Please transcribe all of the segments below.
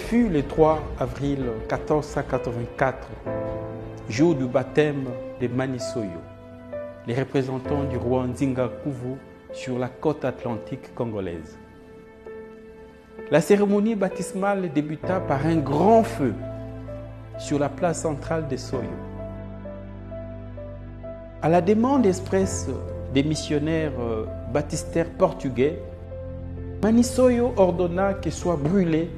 fut le 3 avril 1484, jour du baptême de Manisoyo, les représentants du roi Nzinga-Kuvu sur la côte atlantique congolaise. La cérémonie baptismale débuta par un grand feu sur la place centrale de Soyo. À la demande expresse des missionnaires baptistères portugais, Manisoyo ordonna que soient brûlées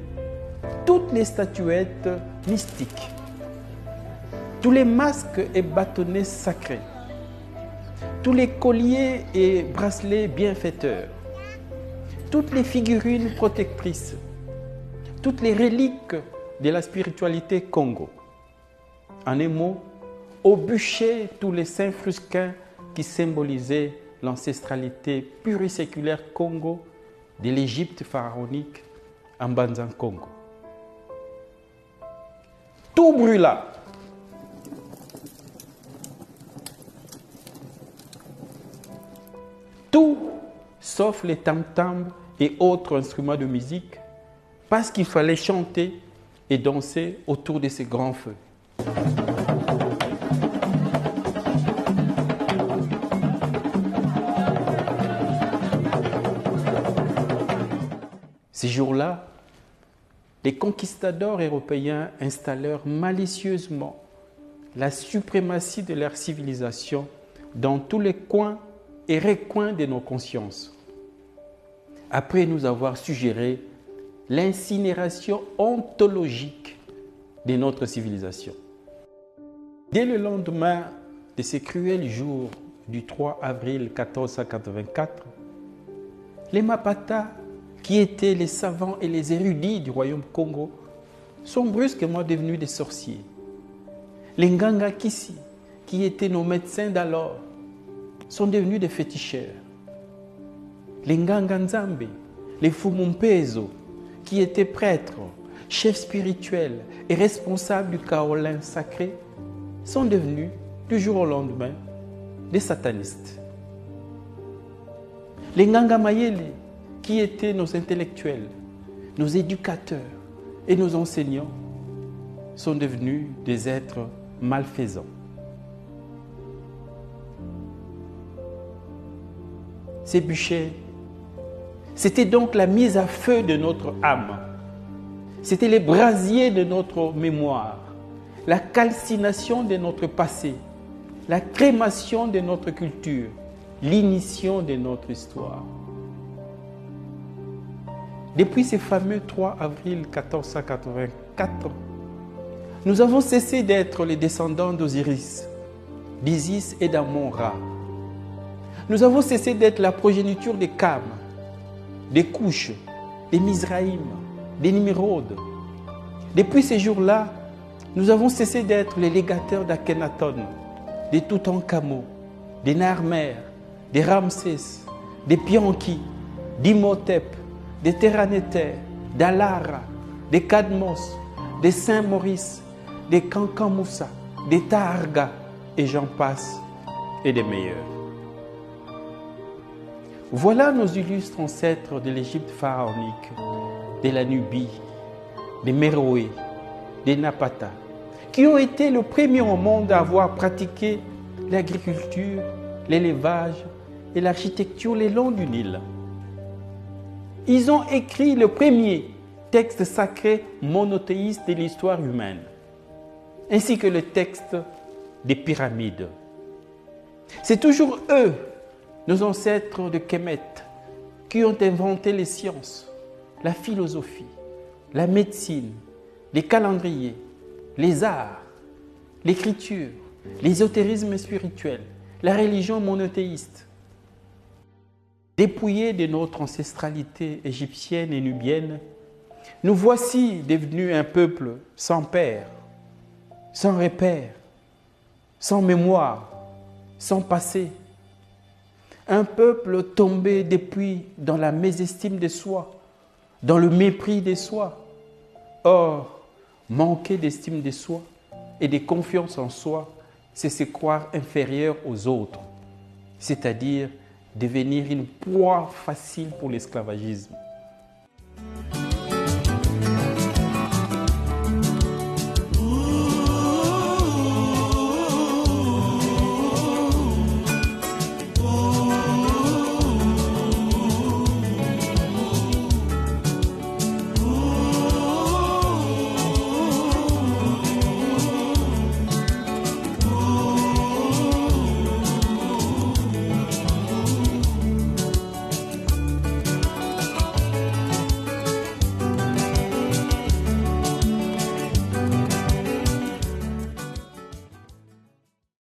toutes les statuettes mystiques, tous les masques et bâtonnets sacrés, tous les colliers et bracelets bienfaiteurs, toutes les figurines protectrices, toutes les reliques de la spiritualité Congo. En un mot, au bûcher tous les saints frusquins qui symbolisaient l'ancestralité pluriséculaire Congo de l'Égypte pharaonique en Banzan-Congo. Tout brûla. Tout sauf les tam-tams et autres instruments de musique, parce qu'il fallait chanter et danser autour de ces grands feux. Ces jours-là, les conquistadors européens installèrent malicieusement la suprématie de leur civilisation dans tous les coins et recoins de nos consciences, après nous avoir suggéré l'incinération ontologique de notre civilisation. Dès le lendemain de ces cruels jours du 3 avril 1484, les Mapata, qui étaient les savants et les érudits du royaume Congo, sont brusquement devenus des sorciers. Les Nganga Kisi, qui étaient nos médecins d'alors, sont devenus des féticheurs. Les Nganga Nzambe, les Fumumpezo, qui étaient prêtres, chefs spirituels et responsables du kaolin sacré, sont devenus, du jour au lendemain, des satanistes. Les Nganga Mayele, qui étaient nos intellectuels, nos éducateurs et nos enseignants, sont devenus des êtres malfaisants. Ces bûchers, c'était donc la mise à feu de notre âme. C'était les brasiers de notre mémoire, la calcination de notre passé, la crémation de notre culture, l'ignition de notre histoire. Depuis ce fameux 3 avril 1484, nous avons cessé d'être les descendants d'Osiris, d'Isis et d'Amon-Ra. Nous avons cessé d'être la progéniture des Kam, des Couches, des Mizraïm, des Nimrod. Depuis ces jours-là, nous avons cessé d'être les légateurs d'Akhenaton, des Toutankhamon, des Narmer, des Ramsès, des Pianki, d'Imhotep, des Terranéter, d'Alara, des Cadmos, des Saint-Maurice, des Kankamoussa, des Taharga, et j'en passe, et des meilleurs. Voilà nos illustres ancêtres de l'Égypte pharaonique, de la Nubie, des Méroé, des Napata, qui ont été le premier au monde à avoir pratiqué l'agriculture, l'élevage et l'architecture le long du Nil. Ils ont écrit le premier texte sacré monothéiste de l'histoire humaine, ainsi que le texte des pyramides. C'est toujours eux, nos ancêtres de Kemet, qui ont inventé les sciences, la philosophie, la médecine, les calendriers, les arts, l'écriture, l'ésotérisme spirituel, la religion monothéiste. Dépouillés de notre ancestralité égyptienne et nubienne, nous voici devenus un peuple sans père, sans repère, sans mémoire, sans passé. Un peuple tombé depuis dans la mésestime de soi, dans le mépris de soi. Or, manquer d'estime de soi et de confiance en soi, c'est se croire inférieur aux autres, c'est-à-dire devenir une proie facile pour l'esclavagisme.